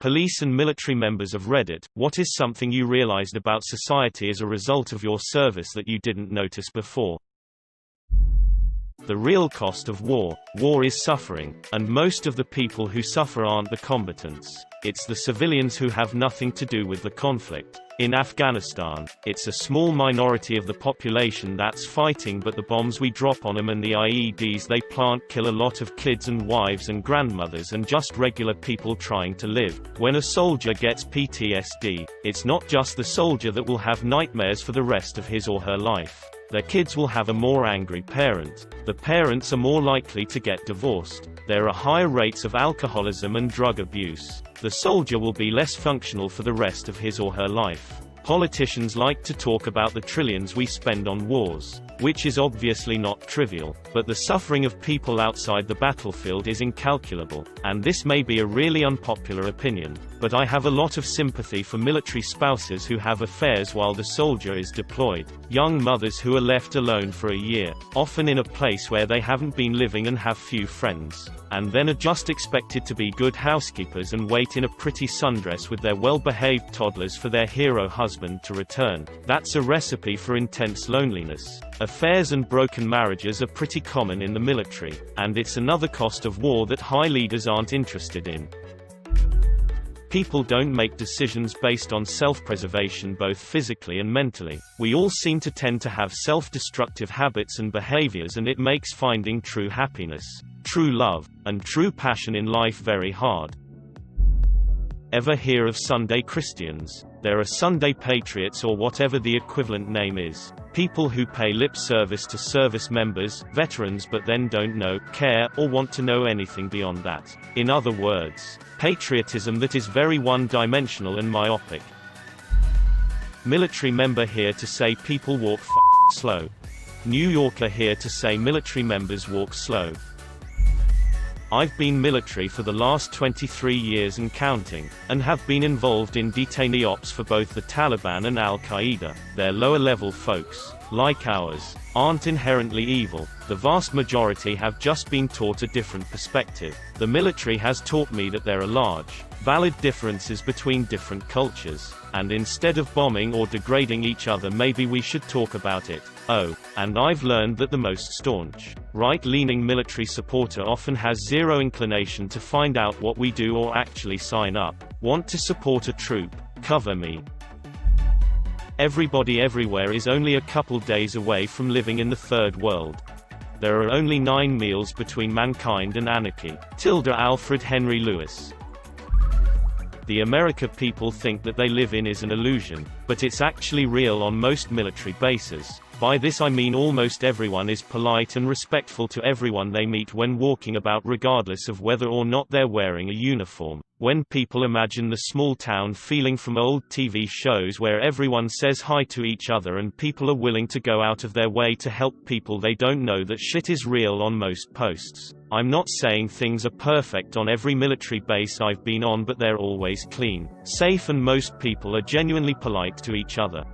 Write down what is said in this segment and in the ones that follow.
Police and military members of Reddit, what is something you realized about society as a result of your service that you didn't notice before? The real cost of war. War is suffering, and most of the people who suffer aren't the combatants. It's the civilians who have nothing to do with the conflict. In Afghanistan, it's a small minority of the population that's fighting, but the bombs we drop on them and the IEDs they plant kill a lot of kids and wives and grandmothers and just regular people trying to live. When a soldier gets PTSD, it's not just the soldier that will have nightmares for the rest of his or her life. Their kids will have a more angry parent. The parents are more likely to get divorced. There are higher rates of alcoholism and drug abuse. The soldier will be less functional for the rest of his or her life. Politicians like to talk about the trillions we spend on wars, which is obviously not trivial, but the suffering of people outside the battlefield is incalculable, and this may be a really unpopular opinion, but I have a lot of sympathy for military spouses who have affairs while the soldier is deployed, young mothers who are left alone for a year, often in a place where they haven't been living and have few friends, and then are just expected to be good housekeepers and wait in a pretty sundress with their well-behaved toddlers for their hero husband to return. That's a recipe for intense loneliness. Affairs and broken marriages are pretty common in the military, and it's another cost of war that high leaders aren't interested in. People don't make decisions based on self-preservation both physically and mentally. We all seem to tend to have self-destructive habits and behaviors, and it makes finding true happiness, true love, and true passion in life very hard. Ever hear of Sunday Christians? There are Sunday patriots, or whatever the equivalent name is. People who pay lip service to service members, veterans, but then don't know, care, or want to know anything beyond that. In other words, patriotism that is very one-dimensional and myopic. Military member here to say people walk slow. New Yorker here to say military members walk slow. I've been military for the last 23 years and counting, and have been involved in detainee ops for both the Taliban and Al-Qaeda. They're lower-level folks, like ours, aren't inherently evil. The vast majority have just been taught a different perspective. The military has taught me that there are large, valid differences between different cultures, and instead of bombing or degrading each other, maybe we should talk about it. Oh, and I've learned that the most staunch, right-leaning military supporter often has zero inclination to find out what we do or actually sign up. Want to support a troop? Cover me. Everybody everywhere is only a couple days away from living in the third world. There are only 9 meals between mankind and anarchy. Alfred Henry Lewis. The America people think that they live in is an illusion, but it's actually real on most military bases. By this I mean almost everyone is polite and respectful to everyone they meet when walking about, regardless of whether or not they're wearing a uniform. When people imagine the small-town feeling from old TV shows where everyone says hi to each other and people are willing to go out of their way to help people they don't know, that shit is real on most posts. I'm not saying things are perfect on every military base I've been on, but they're always clean, safe, and most people are genuinely polite to each other.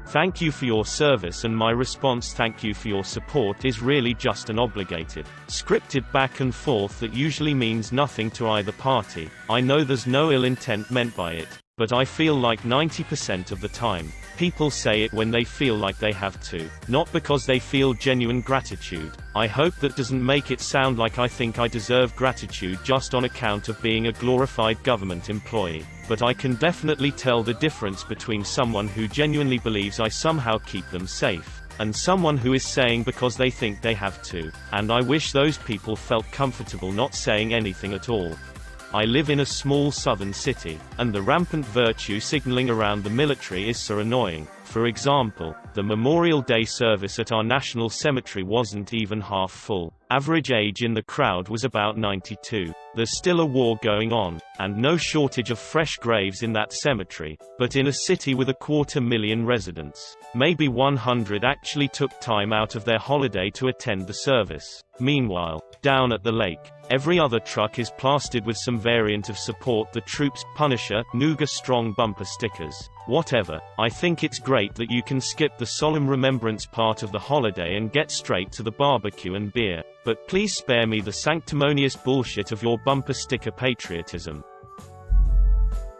Thank you for your service, and my response thank you for your support is really just an obligated, scripted back and forth that usually means nothing to either party. I know there's no ill intent meant by it, but I feel like 90% of the time, people say it when they feel like they have to, not because they feel genuine gratitude. I hope that doesn't make it sound like I think I deserve gratitude just on account of being a glorified government employee, but I can definitely tell the difference between someone who genuinely believes I somehow keep them safe, and someone who is saying because they think they have to, and I wish those people felt comfortable not saying anything at all. I live in a small southern city, and the rampant virtue signaling around the military is so annoying. For example, the Memorial Day service at our national cemetery wasn't even half full. Average age in the crowd was about 92. There's still a war going on, and no shortage of fresh graves in that cemetery, but in a city with 250,000 residents, maybe 100 actually took time out of their holiday to attend the service. Meanwhile, down at the lake, every other truck is plastered with some variant of Support the Troops, Punisher, Nuga Strong bumper stickers. Whatever, I think it's great that you can skip the solemn remembrance part of the holiday and get straight to the barbecue and beer, but please spare me the sanctimonious bullshit of your bumper sticker patriotism.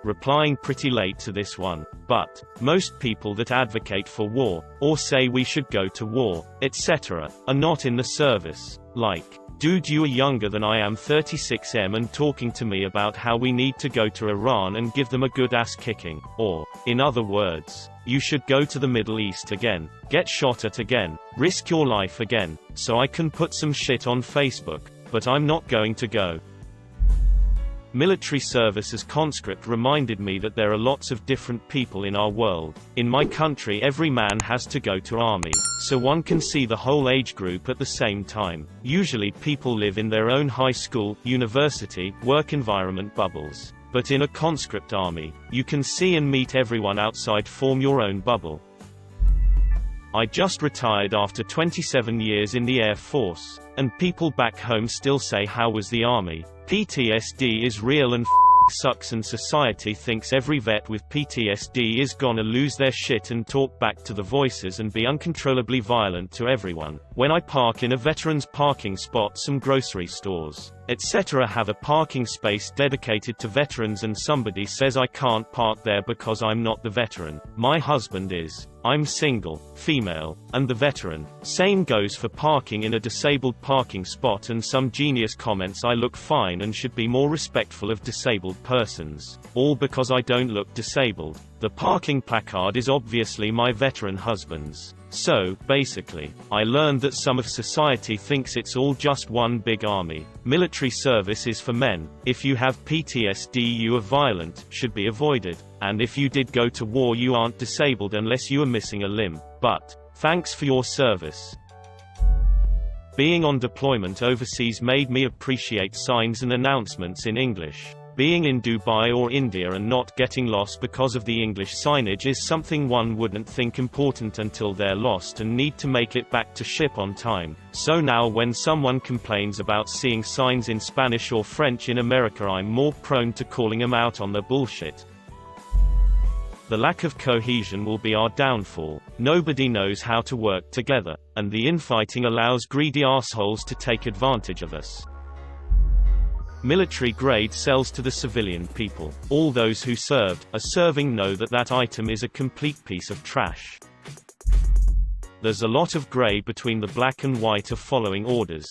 replying pretty late to this one. But most people that advocate for war, or say we should go to war, etc., are not in the service. Like, dude, you are younger than I am, 36M, and talking to me about how we need to go to Iran and give them a good ass kicking. Or, in other words, you should go to the Middle East again, get shot at again, risk your life again, so I can put some shit on Facebook, but I'm not going to go. Military service as conscript reminded me that there are lots of different people in our world. In my country, every man has to go to army, so one can see the whole age group at the same time. Usually people live in their own high school, university, work environment bubbles. But in a conscript army, you can see and meet everyone outside, form your own bubble. I just retired after 27 years in the Air Force, and people back home still say, how was the army? PTSD is real and sucks, and society thinks every vet with PTSD is gonna lose their shit and talk back to the voices and be uncontrollably violent to everyone. When I park in a veteran's parking spot, some grocery stores, etc. have a parking space dedicated to veterans, and somebody says I can't park there because I'm not the veteran. My husband is. I'm single, female, and the veteran. Same goes for parking in a disabled parking spot, and some genius comments I look fine and should be more respectful of disabled persons. All because I don't look disabled. The parking placard is obviously my veteran husband's. So, basically, I learned that some of society thinks it's all just one big army. Military service is for men. If you have PTSD, you are violent, should be avoided. And if you did go to war, you aren't disabled unless you are missing a limb. But, thanks for your service. Being on deployment overseas made me appreciate signs and announcements in English. Being in Dubai or India and not getting lost because of the English signage is something one wouldn't think important until they're lost and need to make it back to ship on time. So now when someone complains about seeing signs in Spanish or French in America, I'm more prone to calling them out on their bullshit. The lack of cohesion will be our downfall. Nobody knows how to work together, and the infighting allows greedy assholes to take advantage of us. Military grade sells to the civilian people. All those who served, are serving know that that item is a complete piece of trash. There's a lot of gray between the black and white of following orders.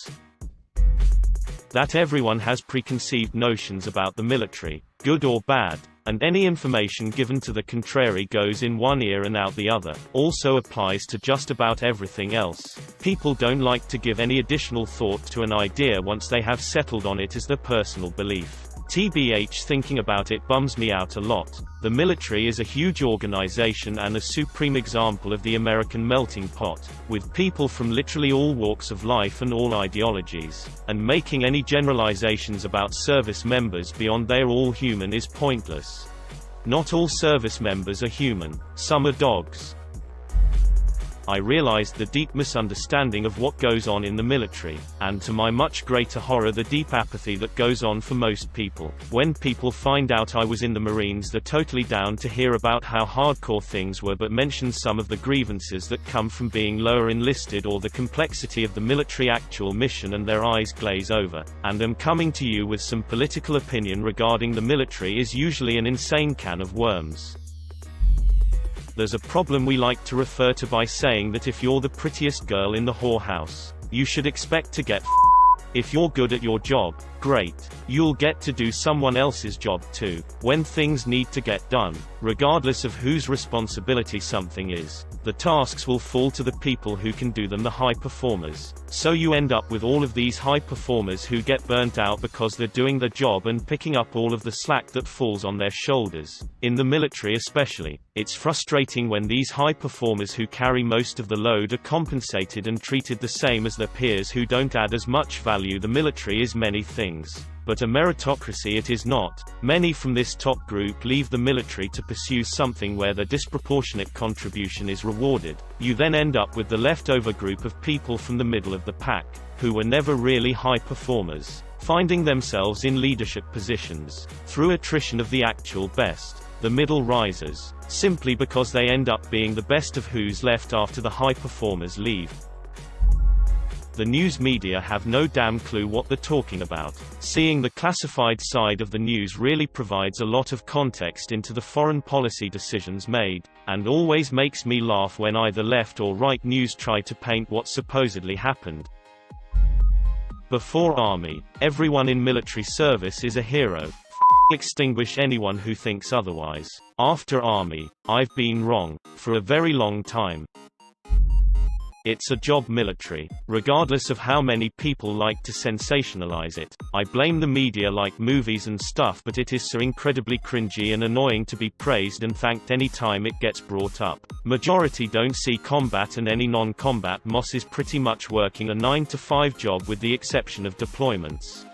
That everyone has preconceived notions about the military, good or bad, and any information given to the contrary goes in one ear and out the other. Also applies to just about everything else. People don't like to give any additional thought to an idea once they have settled on it as their personal belief. TBH, thinking about it bums me out a lot. The military is a huge organization and a supreme example of the American melting pot, with people from literally all walks of life and all ideologies, and making any generalizations about service members beyond they're all human is pointless. Not all service members are human, some are dogs. I realized the deep misunderstanding of what goes on in the military, and to my much greater horror the deep apathy that goes on for most people. When people find out I was in the Marines, they're totally down to hear about how hardcore things were, but mention some of the grievances that come from being lower enlisted or the complexity of the military actual mission, and their eyes glaze over. And am coming to you with some political opinion regarding the military is usually an insane can of worms. There's a problem we like to refer to by saying that if you're the prettiest girl in the whorehouse, you should expect to get If you're good at your job, great. You'll get to do someone else's job too. When things need to get done, regardless of whose responsibility something is, the tasks will fall to the people who can do them, the high performers. So you end up with all of these high performers who get burnt out because they're doing their job and picking up all of the slack that falls on their shoulders. In the military especially, it's frustrating when these high performers who carry most of the load are compensated and treated the same as their peers who don't add as much value. The military is many things, but a meritocracy it is not. Many from this top group leave the military to pursue something where their disproportionate contribution is rewarded. You then end up with the leftover group of people from the middle of the pack, who were never really high performers, finding themselves in leadership positions, through attrition of the actual best, the middle risers, simply because they end up being the best of who's left after the high performers leave. The news media have no damn clue what they're talking about. Seeing the classified side of the news really provides a lot of context into the foreign policy decisions made, and always makes me laugh when either left or right news try to paint what supposedly happened. Before Army, everyone in military service is a hero. Extinguish anyone who thinks otherwise. After Army, I've been wrong, for a very long time. It's a job, military. Regardless of how many people like to sensationalize it. I blame the media like movies and stuff, but it is so incredibly cringy and annoying to be praised and thanked any time it gets brought up. Majority don't see combat, and any non-combat moss is pretty much working a 9-to-5 job with the exception of deployments.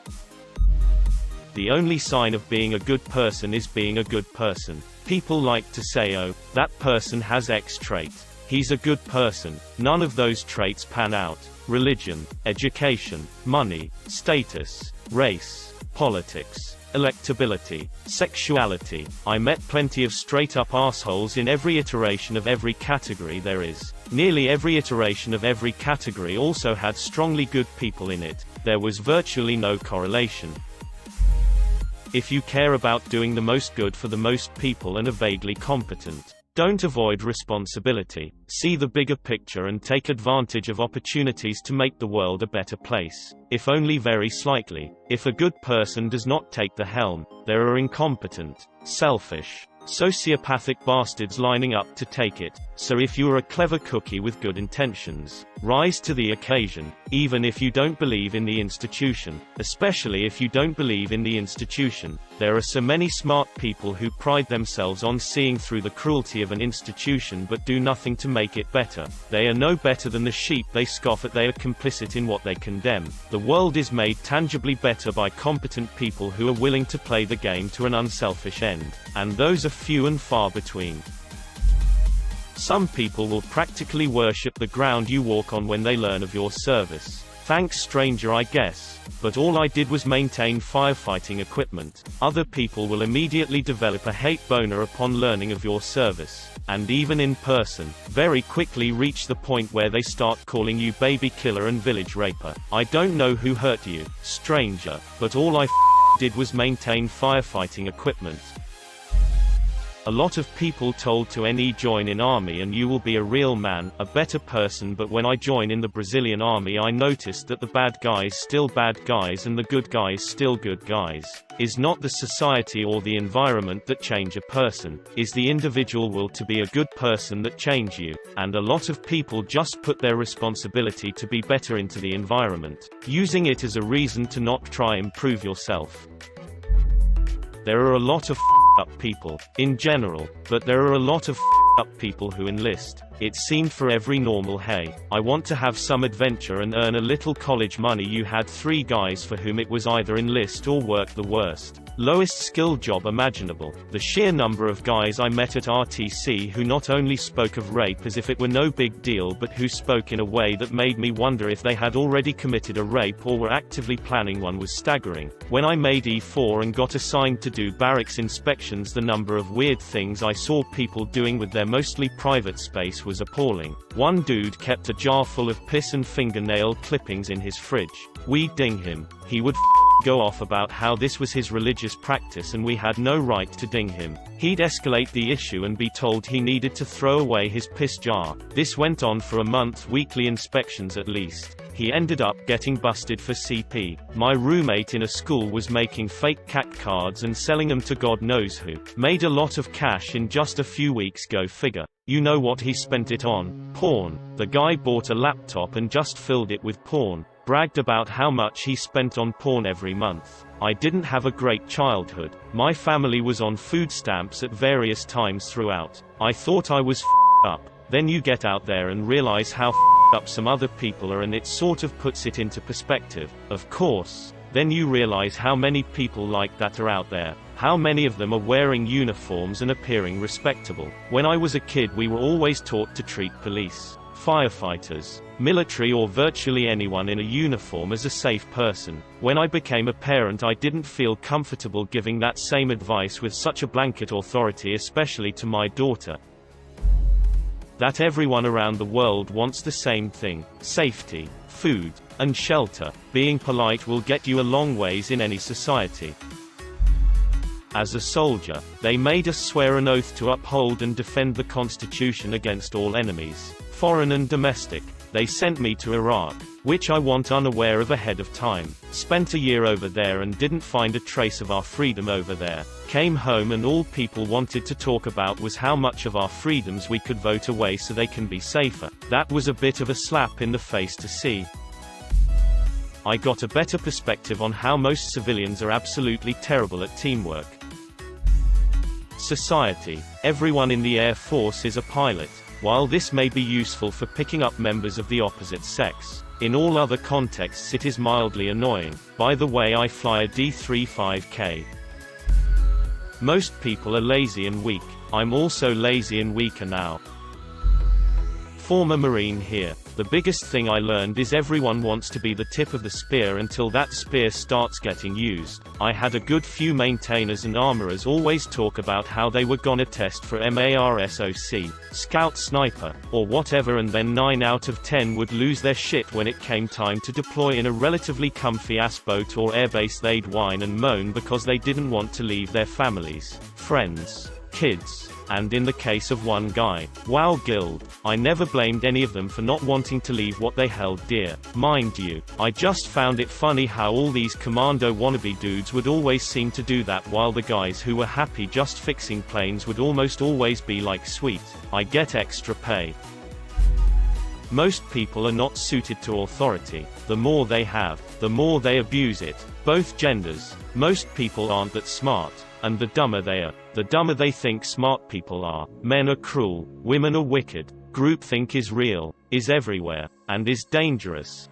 The only sign of being a good person is being a good person. People like to say, oh, that person has X trait. He's a good person. None of those traits pan out. Religion, education, money, status, race, politics, electability, sexuality. I met plenty of straight-up assholes in every iteration of every category there is. Nearly every iteration of every category also had strongly good people in it. There was virtually no correlation. If you care about doing the most good for the most people and are vaguely competent, don't avoid responsibility. See the bigger picture and take advantage of opportunities to make the world a better place, if only very slightly. If a good person does not take the helm, there are incompetent, selfish, sociopathic bastards lining up to take it. So if you are a clever cookie with good intentions, rise to the occasion, even if you don't believe in the institution. Especially if you don't believe in the institution. There are so many smart people who pride themselves on seeing through the cruelty of an institution but do nothing to make it better. They are no better than the sheep they scoff at. They are complicit in what they condemn. The world is made tangibly better by competent people who are willing to play the game to an unselfish end. And those are few and far between. Some people will practically worship the ground you walk on when they learn of your service. Thanks, stranger, I guess. But all I did was maintain firefighting equipment. Other people will immediately develop a hate boner upon learning of your service. And even in person, very quickly reach the point where they start calling you baby killer and village raper. I don't know who hurt you, stranger, but all I did was maintain firefighting equipment. A lot of people told to join in army and you will be a real man, a better person, but when I join in the Brazilian army I noticed that the bad guys still bad guys and the good guys still good guys. Is not the society or the environment that change a person, is the individual will to be a good person that change you, and a lot of people just put their responsibility to be better into the environment, using it as a reason to not try improve yourself. There are a lot of up people, in general, but there are a lot of up people who enlist. It seemed for every normal hey, I want to have some adventure and earn a little college money. You had 3 guys for whom it was either enlist or work the worst, lowest skill job imaginable. The sheer number of guys I met at RTC who not only spoke of rape as if it were no big deal but who spoke in a way that made me wonder if they had already committed a rape or were actively planning one was staggering. When I made E4 and got assigned to do barracks inspections, the number of weird things I saw people doing with their mostly private space was appalling. One dude kept a jar full of piss and fingernail clippings in his fridge. We'd ding him. He would go off about how this was his religious practice and we had no right to ding him. He'd escalate the issue and be told he needed to throw away his piss jar. This went on for a month, weekly inspections at least. He ended up getting busted for CP. My roommate in a school was making fake CAC cards and selling them to God knows who. Made a lot of cash in just a few weeks, go figure. You know what he spent it on? Porn. The guy bought a laptop and just filled it with porn. Bragged about how much he spent on porn every month. I didn't have a great childhood. My family was on food stamps at various times throughout. I thought I was up. Then you get out there and realize how up some other people are, and it sort of puts it into perspective. Of course, then you realize how many people like that are out there. How many of them are wearing uniforms and appearing respectable. When I was a kid we were always taught to treat police, firefighters, military or virtually anyone in a uniform as a safe person. When I became a parent I didn't feel comfortable giving that same advice with such a blanket authority, especially to my daughter. That everyone around the world wants the same thing: safety, food, and shelter. Being polite will get you a long ways in any society. As a soldier, they made us swear an oath to uphold and defend the Constitution against all enemies, foreign and domestic. They sent me to Iraq, which I went unaware of ahead of time. Spent a year over there and didn't find a trace of our freedom over there. Came home and all people wanted to talk about was how much of our freedoms we could vote away so they can be safer. That was a bit of a slap in the face to see. I got a better perspective on how most civilians are absolutely terrible at teamwork. Society. Everyone in the Air Force is a pilot. While this may be useful for picking up members of the opposite sex, in all other contexts it is mildly annoying. By the way, I fly a D-35K. Most people are lazy and weak. I'm also lazy and weaker now. Former Marine here. The biggest thing I learned is everyone wants to be the tip of the spear until that spear starts getting used. I had a good few maintainers and armorers always talk about how they were gonna test for MARSOC, Scout Sniper, or whatever, and then 9 out of 10 would lose their shit when it came time to deploy in a relatively comfy ass boat or airbase. They'd whine and moan because they didn't want to leave their families, friends, kids, and in the case of one guy, WoW Guild, I never blamed any of them for not wanting to leave what they held dear. Mind you, I just found it funny how all these commando wannabe dudes would always seem to do that, while the guys who were happy just fixing planes would almost always be like, sweet, I get extra pay. Most people are not suited to authority. The more they have, the more they abuse it. Both genders. Most people aren't that smart, and the dumber they are, the dumber they think smart people are. Men are cruel, women are wicked, groupthink is real, is everywhere, and is dangerous.